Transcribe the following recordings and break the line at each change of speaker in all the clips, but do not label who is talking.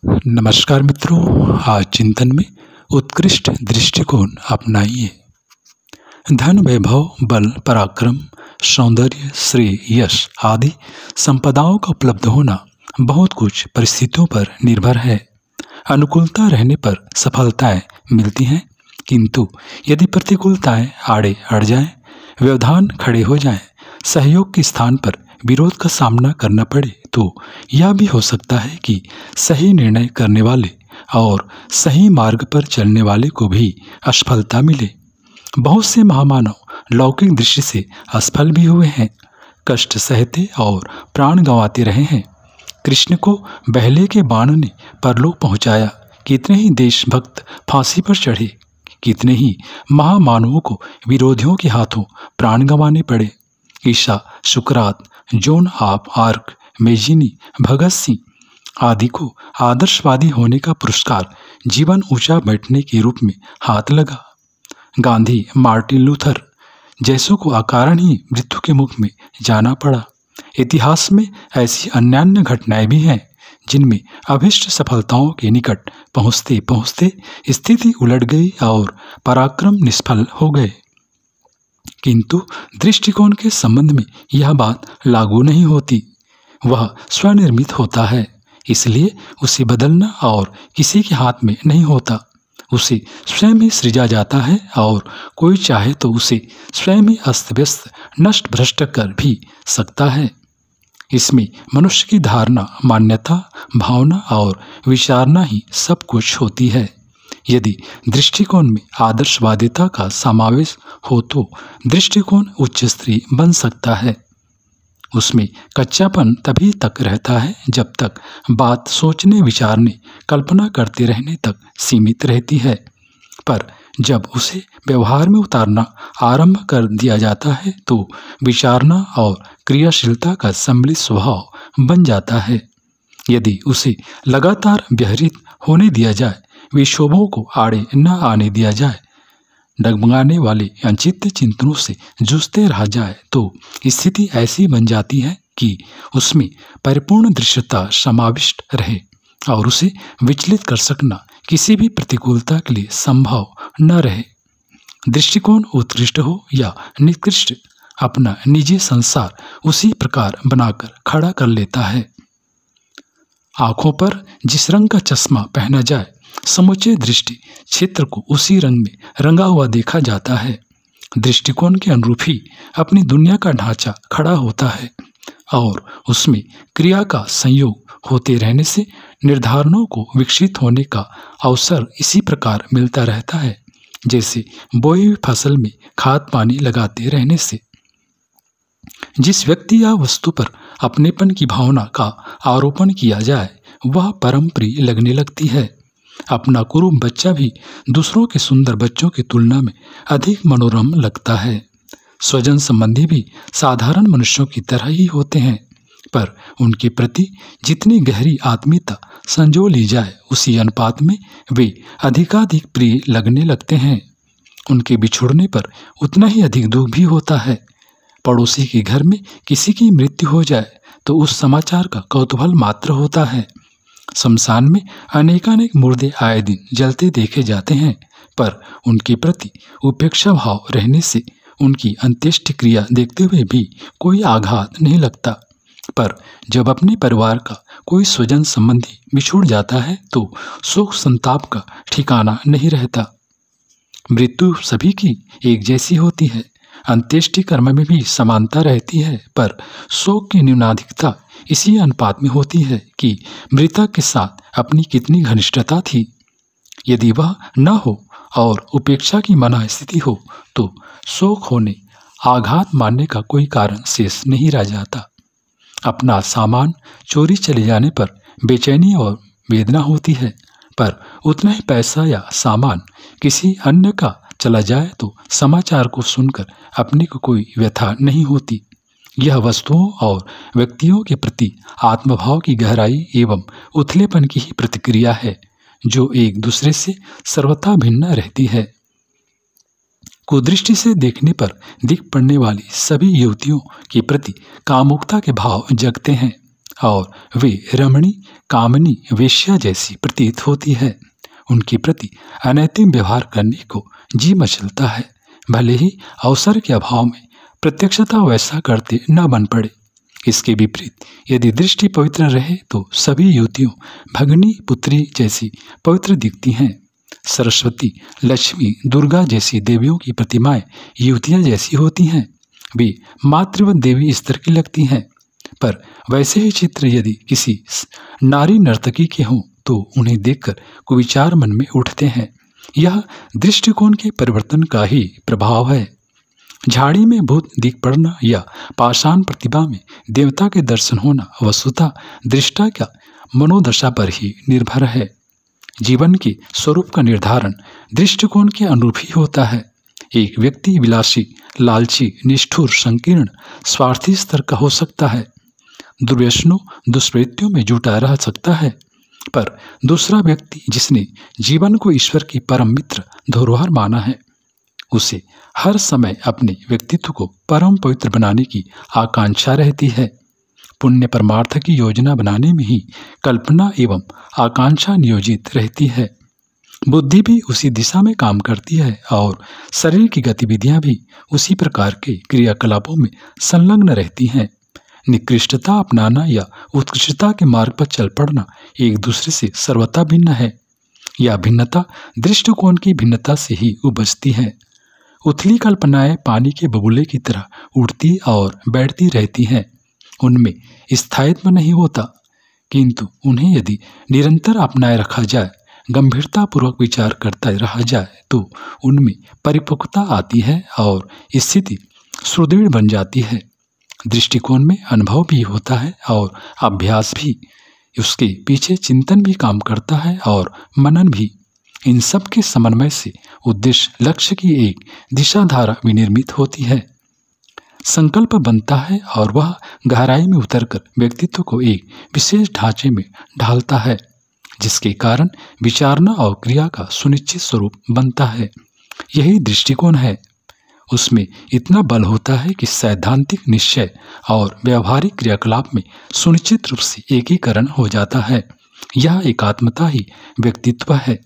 नमस्कार मित्रों, आज चिंतन में उत्कृष्ट दृष्टिकोण अपनाइए। धन, वैभव, बल, पराक्रम, सौंदर्य, श्रेय, यश आदि संपदाओं का उपलब्ध होना बहुत कुछ परिस्थितियों पर निर्भर है। अनुकूलता रहने पर सफलताएं मिलती हैं, किंतु यदि प्रतिकूलताएं आड़े अड़ जाएं, व्यवधान खड़े हो जाएं, सहयोग के स्थान पर विरोध का सामना करना पड़े, तो यह भी हो सकता है कि सही निर्णय करने वाले और सही मार्ग पर चलने वाले को भी असफलता मिले। बहुत से महामानव लौकिक दृष्टि से असफल भी हुए हैं, कष्ट सहते और प्राण गंवाते रहे हैं। कृष्ण को बहले के बाण ने परलोक पहुंचाया। कितने ही देशभक्त फांसी पर चढ़े, कितने ही महामानवों को विरोधियों के हाथों प्राण गंवाने पड़े। ईशा, सुकरात, John of arc, Mazzini, Bhagat Singh आदि को आदर्शवादी होने का पुरस्कार जीवन ऊंचा बैठने के रूप में हाथ लगा। गांधी, मार्टिन लूथर जैसों को अकारण ही मृत्यु के मुख में जाना पड़ा। इतिहास में ऐसी अन्यान्य घटनाएं भी हैं जिनमें अभिष्ट सफलताओं के निकट पहुंचते पहुंचते स्थिति उलट गई और पराक्रम निष्फल हो गए। किंतु दृष्टिकोण के संबंध में यह बात लागू नहीं होती। वह स्वनिर्मित होता है, इसलिए उसे बदलना और किसी के हाथ में नहीं होता। उसे स्वयं ही सृजा जाता है और कोई चाहे तो उसे स्वयं ही अस्त व्यस्त नष्ट भ्रष्ट कर भी सकता है। इसमें मनुष्य की धारणा, मान्यता, भावना और विचारना ही सब कुछ होती है। यदि दृष्टिकोण में आदर्शवादिता का समावेश हो तो दृष्टिकोण उच्च स्तरीय बन सकता है। उसमें कच्चापन तभी तक रहता है जब तक बात सोचने, विचारने, कल्पना करते रहने तक सीमित रहती है, पर जब उसे व्यवहार में उतारना आरंभ कर दिया जाता है तो विचारना और क्रियाशीलता का सम्मिलित स्वभाव बन जाता है। यदि उसे लगातार व्यवहारित होने दिया जाए, विक्षोभों को आड़े न आने दिया जाए, डगमगाने वाले अनचित्त चिंतनों से जूझते रहा जाए, तो स्थिति ऐसी बन जाती है कि उसमें परिपूर्ण दृश्यता समाविष्ट रहे और उसे विचलित कर सकना किसी भी प्रतिकूलता के लिए संभव न रहे। दृष्टिकोण उत्कृष्ट हो या निकृष्ट, अपना निजी संसार उसी प्रकार बनाकर खड़ा कर लेता है। आंखों पर जिस रंग का चश्मा पहना जाए, समूचे दृष्टि क्षेत्र को उसी रंग में रंगा हुआ देखा जाता है। दृष्टिकोण के अनुरूप ही अपनी दुनिया का ढांचा खड़ा होता है और उसमें क्रिया का संयोग होते रहने से निर्धारणों को विकसित होने का अवसर इसी प्रकार मिलता रहता है, जैसे बोई हुई फसल में खाद पानी लगाते रहने से। जिस व्यक्ति या वस्तु पर अपनेपन की भावना का आरोपण किया जाए, वह परम प्रिय लगने लगती है। अपना कुरूप बच्चा भी दूसरों के सुंदर बच्चों की तुलना में अधिक मनोरम लगता है। स्वजन संबंधी भी साधारण मनुष्यों की तरह ही होते हैं, पर उनके प्रति जितनी गहरी आत्मीयता संजो ली जाए, उसी अनुपात में वे अधिकाधिक प्रिय लगने लगते हैं। उनके बिछुड़ने पर उतना ही अधिक दुख भी होता है। पड़ोसी के घर में किसी की मृत्यु हो जाए तो उस समाचार का कौतूहल मात्र होता है। शमशान में अनेकानेक मुर्दे आए दिन जलते देखे जाते हैं, पर उनके प्रति उपेक्षा भाव रहने से उनकी अंत्येष्टि क्रिया देखते हुए भी कोई आघात नहीं लगता। पर जब अपने परिवार का कोई स्वजन संबंधी बिछुड़ जाता है तो शोक संताप का ठिकाना नहीं रहता। मृत्यु सभी की एक जैसी होती है, अंत्येष्टि कर्म में भी समानता रहती है, पर शोक की न्यूनाधिकता इसी अनुपात में होती है कि मृतक के साथ अपनी कितनी घनिष्ठता थी। यदि वह न हो और उपेक्षा की मना स्थिति हो तो शोक होने, आघात मानने का कोई कारण शेष नहीं रह जाता। अपना सामान चोरी चले जाने पर बेचैनी और वेदना होती है, पर उतना ही पैसा या सामान किसी अन्य का चला जाए तो समाचार को सुनकर अपने को कोई व्यथा नहीं होती। यह वस्तुओं और व्यक्तियों के प्रति आत्मभाव की गहराई एवं उथलेपन की ही प्रतिक्रिया है, जो एक दूसरे से सर्वथा भिन्न रहती है। कुदृष्टि से देखने पर दिख पड़ने वाली सभी युवतियों के प्रति कामुकता के भाव जगते हैं। और वे रमणी, कामनी, वेश्या जैसी प्रतीत होती है। उनके प्रति अनैतिक व्यवहार करने को जी मचलता है, भले ही अवसर के अभाव में प्रत्यक्षता वैसा करते न बन पड़े। इसके विपरीत यदि दृष्टि पवित्र रहे तो सभी युवतियों भगनी, पुत्री जैसी पवित्र दिखती हैं। सरस्वती, लक्ष्मी, दुर्गा जैसी देवियों की प्रतिमाएं युवतियां जैसी होती हैं। वे मातृवत देवी स्तर की लगती हैं। पर वैसे ही चित्र यदि किसी नारी नर्तकी के हों तो उन्हें देखकर कुविचार मन में उठते हैं। यह दृष्टिकोण के परिवर्तन का ही प्रभाव है। झाड़ी में भूत दिख पड़ना या पाषाण प्रतिभा में देवता के दर्शन होना वस्तुतः दृष्टा का मनोदशा पर ही निर्भर है। जीवन के स्वरूप का निर्धारण दृष्टिकोण के अनुरूप ही होता है। एक व्यक्ति विलासी, लालची, निष्ठुर, संकीर्ण, स्वार्थी स्तर का हो सकता है, दुर्व्यसनों, दुष्प्रवृत्तियों में जुटा रह सकता है। पर दूसरा व्यक्ति जिसने जीवन को ईश्वर की परम मित्र धरोहर माना है, उसे हर समय अपने व्यक्तित्व को परम पवित्र बनाने की आकांक्षा रहती है। पुण्य परमार्थ की योजना बनाने में ही कल्पना एवं आकांक्षा नियोजित रहती है। बुद्धि भी उसी दिशा में काम करती है और शरीर की गतिविधियां भी उसी प्रकार के क्रियाकलापों में संलग्न रहती हैं। निकृष्टता अपनाना या उत्कृष्टता के मार्ग पर चल पड़ना एक दूसरे से सर्वथा भिन्न है। यह भिन्नता दृष्टिकोण की भिन्नता से ही उपजती है। उथली कल्पनाएं पानी के बबूले की तरह उठती और बैठती रहती हैं। उनमें स्थायित्व नहीं होता, किंतु उन्हें यदि निरंतर अपनाए रखा जाए, गंभीरतापूर्वक विचार करता रहा जाए, तो उनमें परिपक्वता आती है और स्थिति सुदृढ़ बन जाती है। दृष्टिकोण में अनुभव भी होता है और अभ्यास भी। उसके पीछे चिंतन भी काम करता है और मनन भी। इन सब के समन्वय से उद्देश्य लक्ष्य की एक दिशाधारा विनिर्मित होती है। संकल्प बनता है और वह गहराई में उतरकर व्यक्तित्व को एक विशेष ढांचे में ढालता है, जिसके कारण विचारना और क्रिया का सुनिश्चित स्वरूप बनता है। यही दृष्टिकोण है। उसमें इतना बल होता है कि सैद्धांतिक निश्चय और व्यवहारिक क्रियाकलाप में सुनिश्चित रूप से एकीकरण हो जाता है। यह एकात्मता ही व्यक्तित्व है।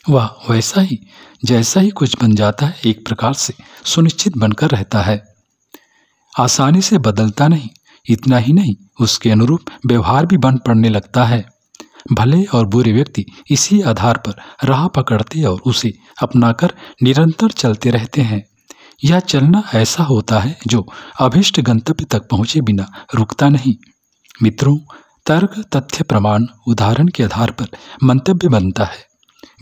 वह वैसा ही जैसा ही कुछ बन जाता है, एक प्रकार से सुनिश्चित बनकर रहता है, आसानी से बदलता नहीं। इतना ही नहीं, उसके अनुरूप व्यवहार भी बन पड़ने लगता है। भले और बुरे व्यक्ति इसी आधार पर राह पकड़ते और उसे अपनाकर निरंतर चलते रहते हैं। यह चलना ऐसा होता है जो अभीष्ट गंतव्य तक पहुंचे बिना रुकता नहीं। मित्रों, तर्क, तथ्य, प्रमाण, उदाहरण के आधार पर मंतव्य बनता है।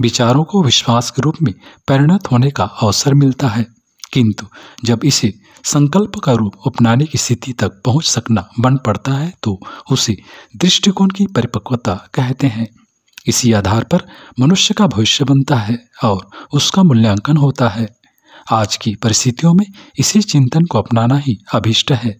विचारों को विश्वास के रूप में परिणत होने का अवसर मिलता है, किंतु जब इसे संकल्प का रूप अपनाने की स्थिति तक पहुंच सकना बन पड़ता है तो उसे दृष्टिकोण की परिपक्वता कहते हैं। इसी आधार पर मनुष्य का भविष्य बनता है और उसका मूल्यांकन होता है। आज की परिस्थितियों में इसी चिंतन को अपनाना ही अभीष्ट है।